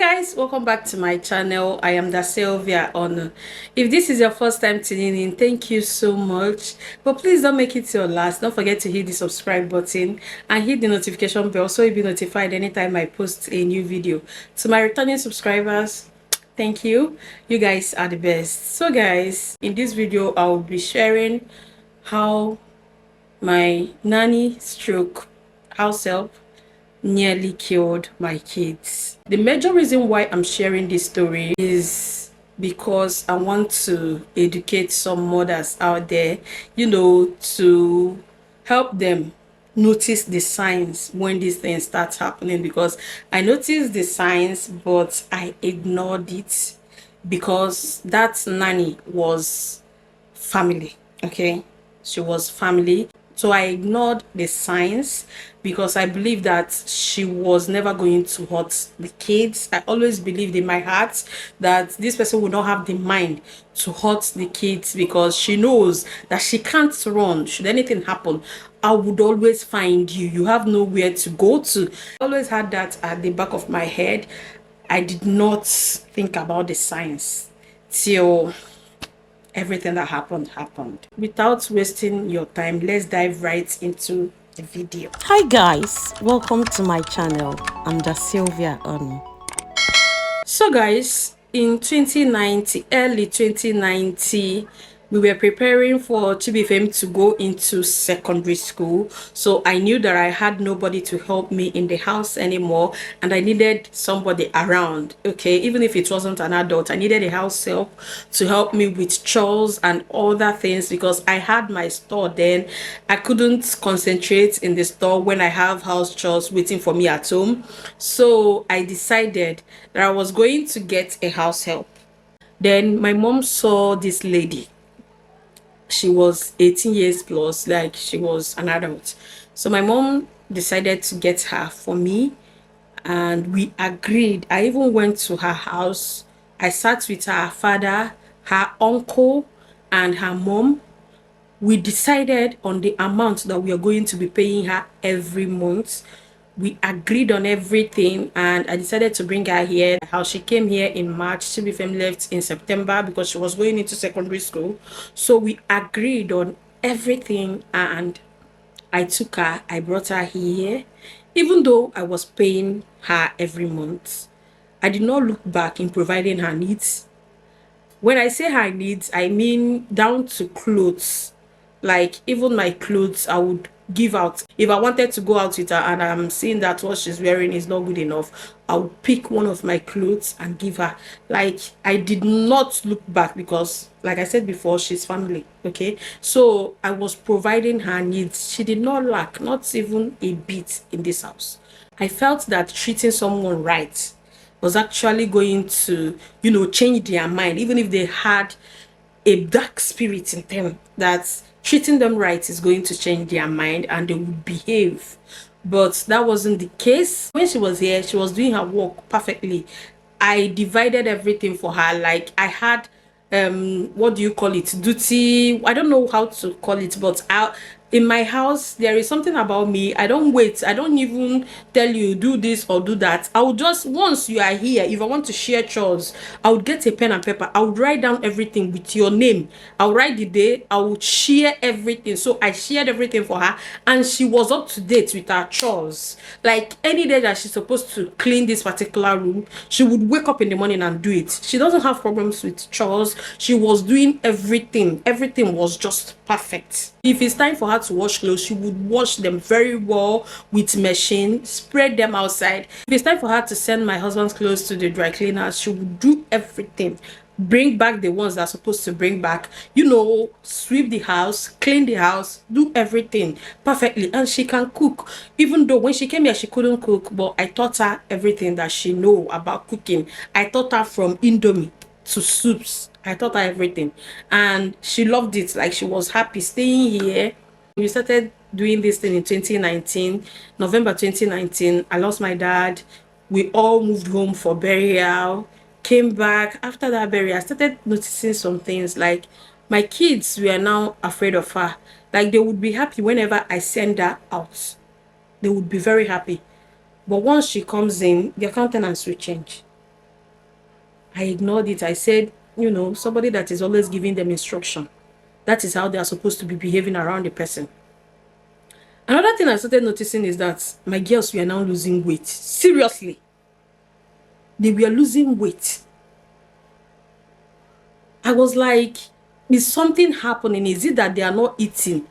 Guys, welcome back to my channel. I am dasylviaonu. If this is your first time tuning in, thank you so much, but please don't make it your last. Don't forget to hit the subscribe button and hit the notification bell so you'll be notified anytime I post a new video. To my returning subscribers, thank you. You guys are the best. So guys, in this video I'll be sharing how my nanny stroke house help nearly killed my kids. The major reason why I'm sharing this story is because I want to educate some mothers out there, to help them notice the signs when these things start happening, because I noticed the signs but I ignored it because that nanny was family. Okay, she was family, so I ignored the signs because I believe that she was never going to hurt the kids. I always believed in my heart that this person would not have the mind to hurt the kids because she knows that she can't run. Should anything happen, I would always find you. You have nowhere to go to. I always had that at the back of my head. I did not think about the signs till everything that happened. Without wasting your time, let's dive right into the video. Hi guys, welcome to my channel. I'm dasylviaonu. So guys, in 2090, early 2090, we were preparing for Chibifem to go into secondary school. So I knew that I had nobody to help me in the house anymore, and I needed somebody around. Okay, even if it wasn't an adult, I needed a house help to help me with chores and other things because I had my store then. I couldn't concentrate in the store when I have house chores waiting for me at home. So I decided that I was going to get a house help. Then my mom saw this lady. She was 18 years plus, like she was an adult. So my mom decided to get her for me, and we agreed. I even went to her house. I sat with her father, her uncle, and her mom. We decided on the amount that we are going to be paying her every month. We agreed on everything, and I decided to bring her here. How she came here in March, Chibifem left in September because she was going into secondary school. So we agreed on everything, and I took her, I brought her here. Even though I was paying her every month, I did not look back in providing her needs. When I say her needs, I mean down to clothes. Like even my clothes, I would give out. If I wanted to go out with her and I'm seeing that what she's wearing is not good enough, I would pick one of my clothes and give her. Like I did not look back because, like I said before, she's family. Okay, so I was providing her needs. She did not lack, not even a bit in this house. I felt that treating someone right was actually going to, change their mind, even if they had a dark spirit in them, that treating them right is going to change their mind and they would behave. But that wasn't the case. When she was here, she was doing her work perfectly. I divided everything for her. Like I had what do you call it, duty, I don't know how to call it, but in my house there is something about me. I don't wait. I don't even tell you do this or do that. I would just, once you are here, if I want to share chores, I would get a pen and paper. I would write down everything with your name. I'll write the day. I would share everything. So I shared everything for her, and she was up to date with her chores. Like any day that she's supposed to clean this particular room, she would wake up in the morning and do it. She doesn't have problems with chores. She was doing everything. Everything was just perfect. If it's time for her to wash clothes, she would wash them very well with machine, spread them outside. If it's time for her to send my husband's clothes to the dry cleaners, she would do everything. Bring back the ones that are supposed to bring back, sweep the house, clean the house, do everything perfectly. And she can cook, even though when she came here she couldn't cook, but I taught her everything that she know about cooking. I taught her from indomie to soups. I taught her everything, and she loved it. Like she was happy staying here. We started doing this thing in 2019, November 2019. I lost my dad. We all moved home for burial. Came back after that burial. I started noticing some things. Like my kids were now afraid of her. Like they would be happy whenever I send her out. They would be very happy. But once she comes in, their countenance will change. I ignored it. I said, somebody that is always giving them instruction, that is how they are supposed to be behaving around the person. Another thing I started noticing is that my girls were now losing weight. Seriously. They were losing weight. I was like, is something happening? Is it that they are not eating?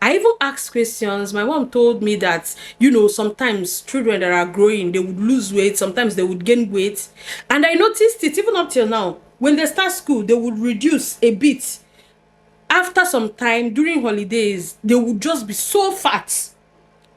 I even asked questions. My mom told me that, sometimes children that are growing, they would lose weight. Sometimes they would gain weight. And I noticed it even up till now. When they start school, they would reduce a bit. After some time, during holidays, they would just be so fat.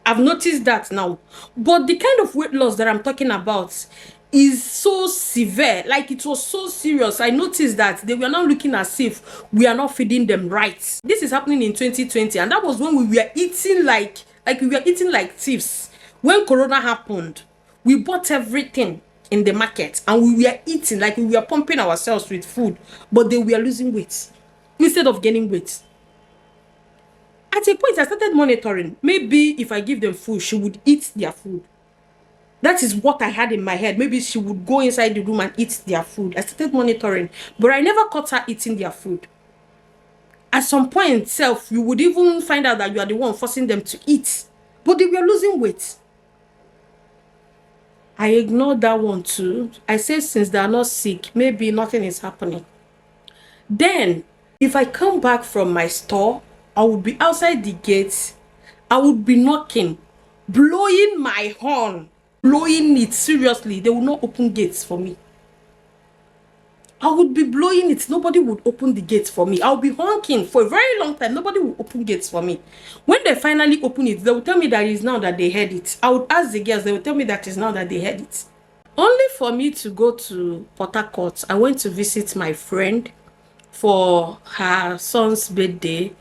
I've noticed that now. But the kind of weight loss that I'm talking about is so severe. Like, it was so serious. I noticed that they were now looking as if we are not feeding them right. This is happening in 2020, and that was when we were eating like we were eating like thieves. When Corona happened, we bought everything in the market and we were eating like we were pumping ourselves with food, but they were losing weight instead of gaining weight. At a point, I started monitoring. Maybe if I give them food, she would eat their food. That is what I had in my head. Maybe she would go inside the room and eat their food. I started monitoring, but I never caught her eating their food. At some point itself, you would even find out that you are the one forcing them to eat. But they were losing weight. I ignored that one too. I said, since they are not sick, maybe nothing is happening. Then, if I come back from my store, I would be outside the gate. I would be knocking, blowing my horn, blowing it seriously. They will not open gates for me. I would be blowing it. Nobody would open the gates for me. I'll be honking for a very long time. Nobody will open gates for me. When they finally open it, they will tell me that it's now that they heard it. I would ask the girls. They will tell me that it's now that they heard it. Only for me to go to Port Harcourt, I went to visit my friend for her son's birthday,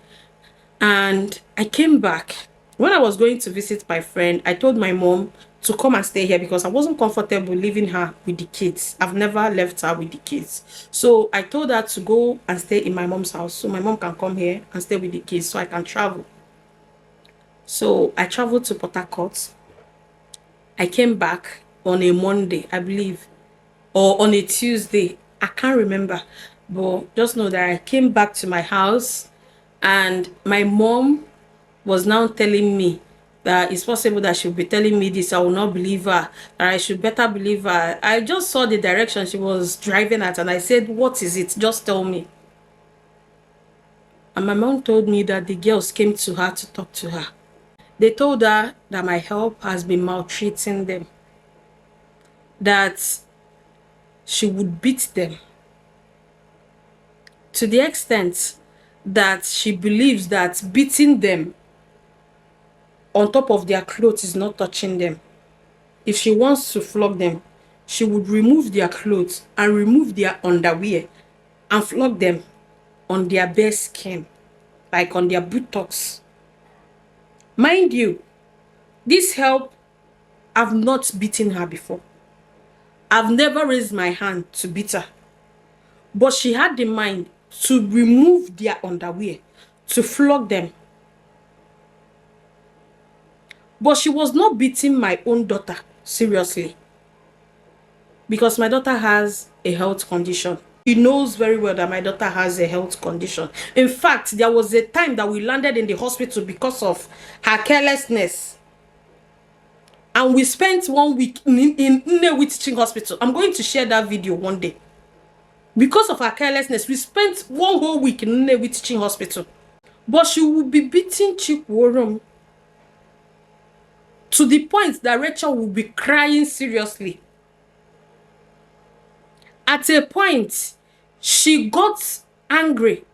and I came back. When I was going to visit my friend, I told my mom to come and stay here because I wasn't comfortable leaving her with the kids. I've never left her with the kids. So I told her to go and stay in my mom's house so my mom can come here and stay with the kids so I can travel. So I traveled to Port Harcourt. I came back on a Monday, I believe, or on a Tuesday. I can't remember. But just know that I came back to my house and my mom was now telling me that it's possible that she'll be telling me this. I will not believe her. That I should better believe her. I just saw the direction she was driving at and I said, what is it? Just tell me. And my mom told me that the girls came to her to talk to her. They told her that my help has been maltreating them. That she would beat them. To the extent that she believes that beating them on top of their clothes is not touching them. If she wants to flog them, she would remove their clothes and remove their underwear and flog them on their bare skin, like on their buttocks. Mind you, this help, I've not beaten her before. I've never raised my hand to beat her. But she had the mind to remove their underwear, to flog them. But she was not beating my own daughter seriously. Because my daughter has a health condition. She knows very well that my daughter has a health condition. In fact, there was a time that we landed in the hospital because of her carelessness. And we spent 1 week in Nnewi Teaching Hospital. I'm going to share that video one day. Because of her carelessness, we spent 1 whole week in Nnewi Teaching Hospital. But she would be beating Chikworom to the point that Rachel would be crying seriously. At a point, she got angry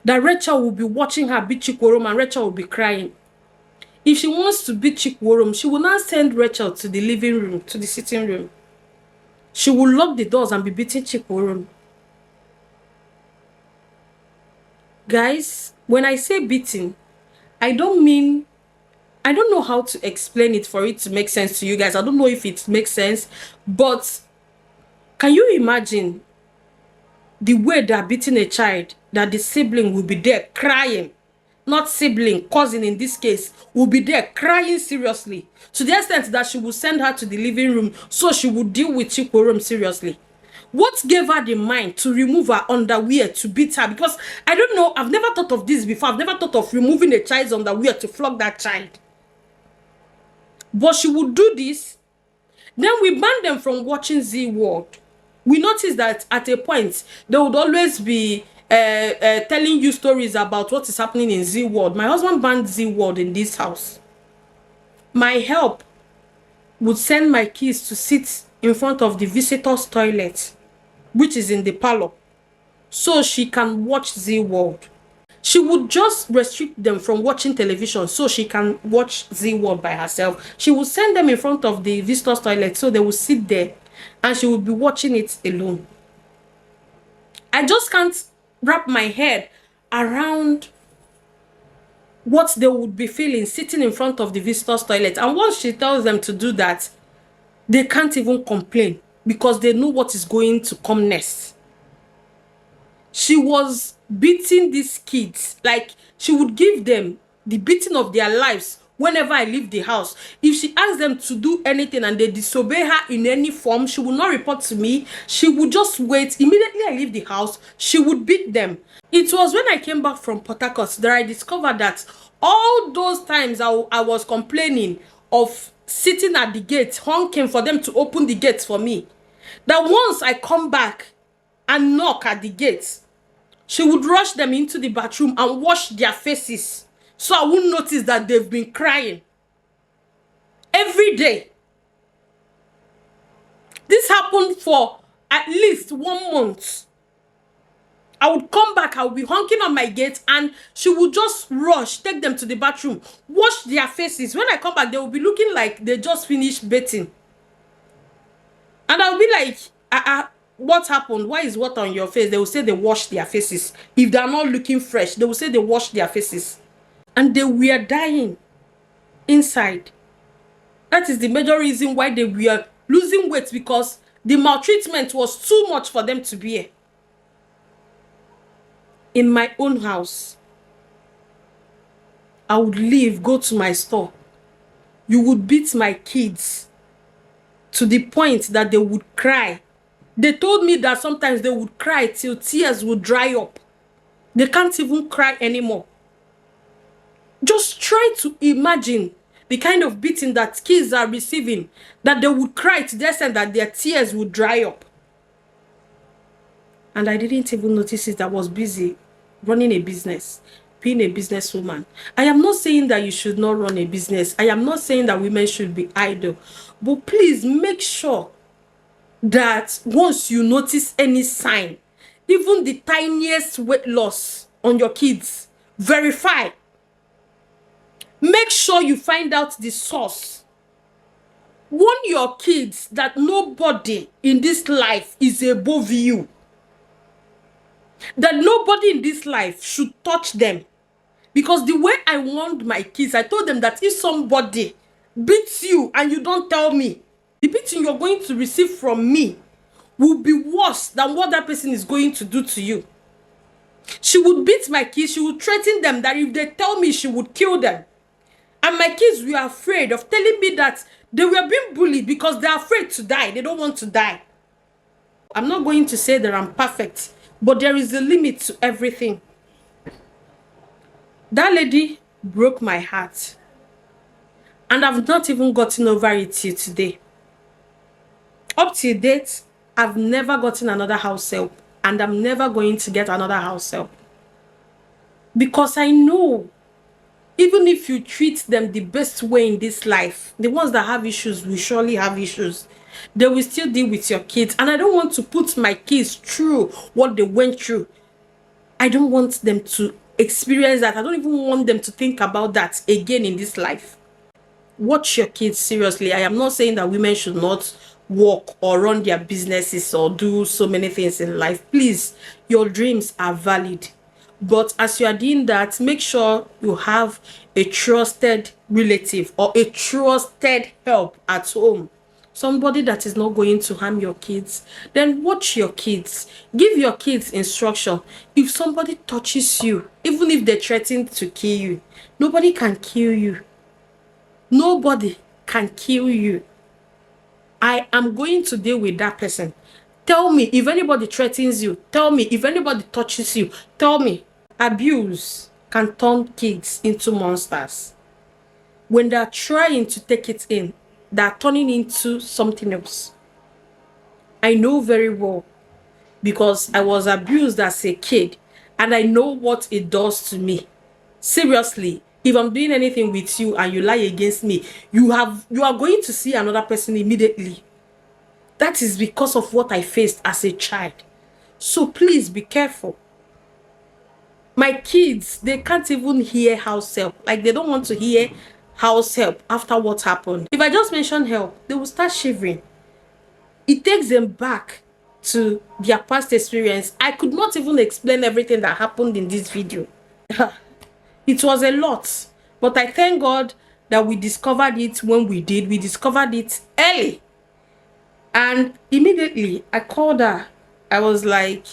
that Rachel would be watching her beat Chikworom and Rachel would be crying. If she wants to beat Chikworom, she will now send Rachel to the living room, to the sitting room. She will lock the doors and be beating Chikworom. Guys, when I say beating, I don't know how to explain it for it to make sense to you guys. I don't know if it makes sense, but can you imagine the way they're beating a child, that the sibling will be there crying? Not sibling, cousin in this case, will be there crying seriously. To the extent that she will send her to the living room so she would deal with Chikworom seriously. What gave her the mind to remove her underwear to beat her? Because I don't know, I've never thought of this before. I've never thought of removing a child's underwear to flog that child. But she would do this. Then we banned them from watching Z World. We noticed that at a point, they would always be telling you stories about what is happening in Z World. My husband banned Z World in this house. My help would send my kids to sit in front of the visitor's toilet, which is in the parlor, so she can watch Z World. She would just restrict them from watching television so she can watch Z World by herself. She would send them in front of the visitor's toilet so they would sit there and she would be watching it alone. I just can't wrap my head around what they would be feeling sitting in front of the visitor's toilet. And once she tells them to do that, they can't even complain because they know what is going to come next. She was beating these kids. Like, she would give them the beating of their lives whenever I leave the house. If she asks them to do anything and they disobey her in any form, she would not report to me. She would just wait. Immediately I leave the house, she would beat them. It was when I came back from Port Harcourt that I discovered that all those times I was complaining of sitting at the gate, honking for them to open the gates for me, that once I come back and knock at the gate, she would rush them into the bathroom and wash their faces so I wouldn't notice that they've been crying every day. This happened for at least 1 month. I would come back, I would be honking on my gate, and she would just rush, take them to the bathroom, wash their faces. When I come back, they will be looking like they just finished bathing. And I'll be like, what happened? Why is water on your face? They will say they wash their faces. If they are not looking fresh, they will say they wash their faces. And they were dying inside. That is the major reason why they were losing weight, because the maltreatment was too much for them to bear. In my own house, I would leave, go to my store. You would beat my kids to the point that they would cry. They told me that sometimes they would cry till tears would dry up. They can't even cry anymore. Just try to imagine the kind of beating that kids are receiving, that they would cry to the extent that their tears would dry up. And I didn't even notice it. I was busy running a business, being a businesswoman. I am not saying that you should not run a business. I am not saying that women should be idle. But please make sure that once you notice any sign, even the tiniest weight loss on your kids, verify. Make sure you find out the source. Warn your kids that nobody in this life is above you. That nobody in this life should touch them. Because the way I warned my kids, I told them that if somebody beats you and you don't tell me, the beating you're going to receive from me will be worse than what that person is going to do to you. She would beat my kids. She would threaten them that if they tell me, she would kill them. And my kids were afraid of telling me that they were being bullied because they're afraid to die. They don't want to die. I'm not going to say that I'm perfect, but there is a limit to everything. That lady broke my heart. And I've not even gotten over it till today. Up to date, I've never gotten another house help. And I'm never going to get another house help. Because I know, even if you treat them the best way in this life, the ones that have issues will surely have issues. They will still deal with your kids. And I don't want to put my kids through what they went through. I don't want them to experience that. I don't even want them to think about that again in this life. Watch your kids seriously. I am not saying that women should not work or run their businesses or do so many things in life. Please, your dreams are valid. But as you are doing that, make sure you have a trusted relative or a trusted help at home. Somebody that is not going to harm your kids. Then watch your kids. Give your kids instruction. If somebody touches you, even if they threaten to kill you, nobody can kill you. Nobody can kill you. I am going to deal with that person. Tell me if anybody threatens you. Tell me if anybody touches you. Tell me. Abuse can turn kids into monsters. When they're trying to take it in, they're turning into something else. I know very well because I was abused as a kid and I know what it does to me. Seriously, if I'm doing anything with you and you lie against me, you are going to see another person immediately. That is because of what I faced as a child. So please be careful. My kids, they can't even hear house help. Like, they don't want to hear house help after what happened. If I just mention help, they will start shivering. It takes them back to their past experience. I could not even explain everything that happened in this video. It was a lot. But I thank God that we discovered it when we did. We discovered it early. And immediately I called her. I was like,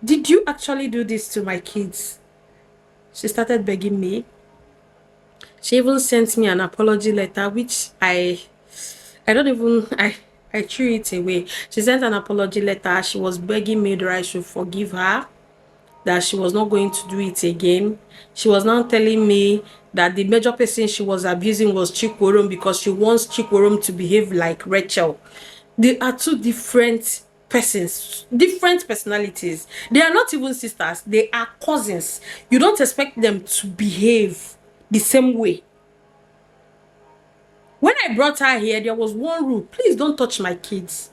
did you actually do this to my kids? She started begging me. She even sent me an apology letter, which I don't even, I threw it away. She sent an apology letter. She was begging me that I should forgive her, that she was not going to do it again. She was now telling me that the major person she was abusing was Chikworom because she wants Chikworom to behave like Rachel. They are two different persons, different personalities. They are not even sisters, they are cousins. You don't expect them to behave the same way. When I brought her here, there was one rule: please don't touch my kids.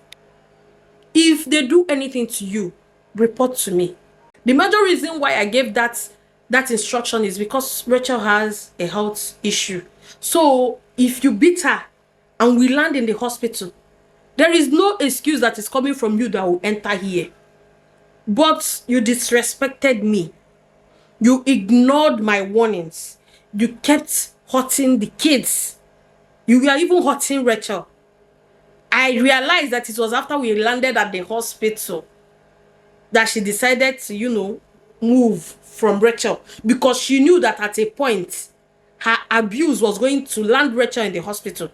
If they do anything to you, report to me. The major reason why I gave that instruction is because Rachel has a health issue. So if you beat her and we land in the hospital, there is no excuse that is coming from you that will enter here. But you disrespected me. You ignored my warnings. You kept hurting the kids. You were even hurting Rachel. I realized that it was after we landed at the hospital that she decided to, move from Rachel, because she knew that at a point her abuse was going to land Rachel in the hospital.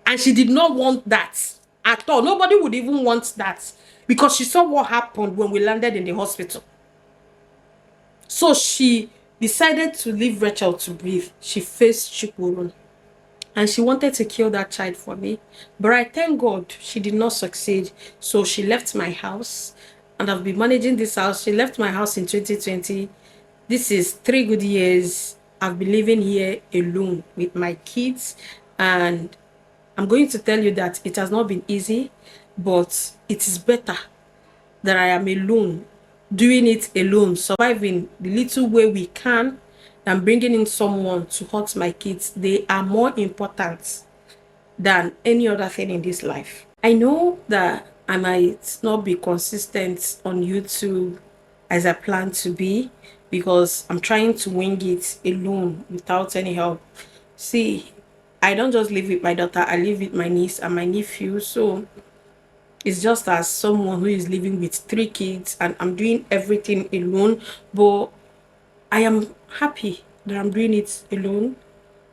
And she did not want that at all. Nobody would even want that because she saw what happened when we landed in the hospital. So she decided to leave Rachel to breathe. She faced Chikworom. And she wanted to kill that child for me. But I thank God she did not succeed. So she left my house. And I've been managing this house. She left my house in 2020. This is 3 good years. I've been living here alone with my kids. And I'm going to tell you that it has not been easy. But it is better that I am alone, doing it alone, surviving the little way we can, and bringing in someone to hurt my kids. They are more important than any other thing in this life. I know that I might not be consistent on YouTube as I plan to be, because I'm trying to wing it alone without any help. See, I don't just live with my daughter, I live with my niece and my nephew. So it's just as someone who is living with 3 kids and I'm doing everything alone. But I am happy that I'm doing it alone,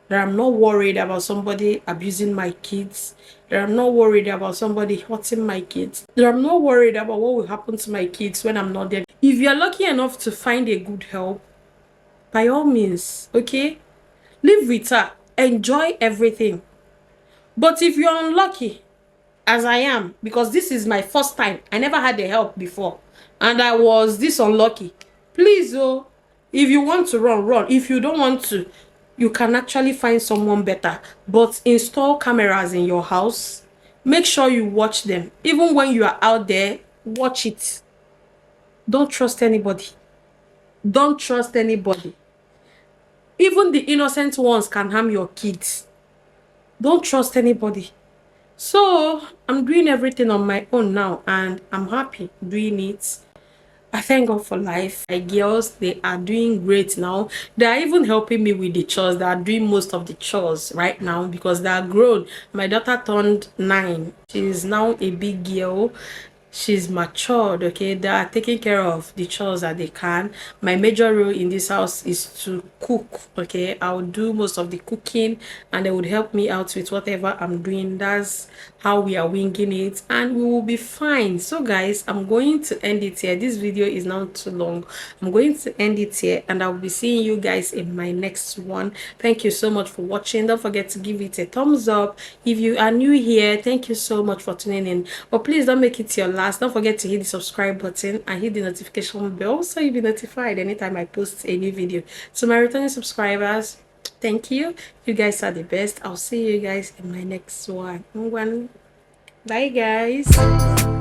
that I'm not worried about somebody abusing my kids, that I'm not worried about somebody hurting my kids, that I'm not worried about what will happen to my kids when I'm not there. If you're lucky enough to find a good help, by all means, okay, live with her, enjoy everything. But if you're unlucky, as I am, because this is my first time, I never had the help before, and I was this unlucky, please, if you want to run. If you don't want to, you can actually find someone better. But install cameras in your house. Make sure you watch them. Even when you are out there, watch it. Don't trust anybody. Don't trust anybody. Even the innocent ones can harm your kids. Don't trust anybody. So I'm doing everything on my own now, and I'm happy doing it. I thank God for life. My girls, they are doing great now. They are even helping me with the chores. They are doing most of the chores right now because they are grown. My daughter turned 9. She is now a big girl. She's matured, okay? They are taking care of the chores that they can. My major role in this house is to cook, okay? I'll do most of the cooking and they would help me out with whatever I'm doing. That's how we are winging it, and we will be fine. So guys, I'm going to end it here. This video is not too long. I'm going to end it here, and I'll be seeing you guys in my next one. Thank you so much for watching. Don't forget to give it a thumbs up. If you are new here, thank you so much for tuning in, but please don't make it your last. Don't forget to hit the subscribe button and hit the notification bell so you'll be notified anytime I post a new video. To my returning subscribers, thank you. You guys are the best. I'll see you guys in my next one. Bye guys.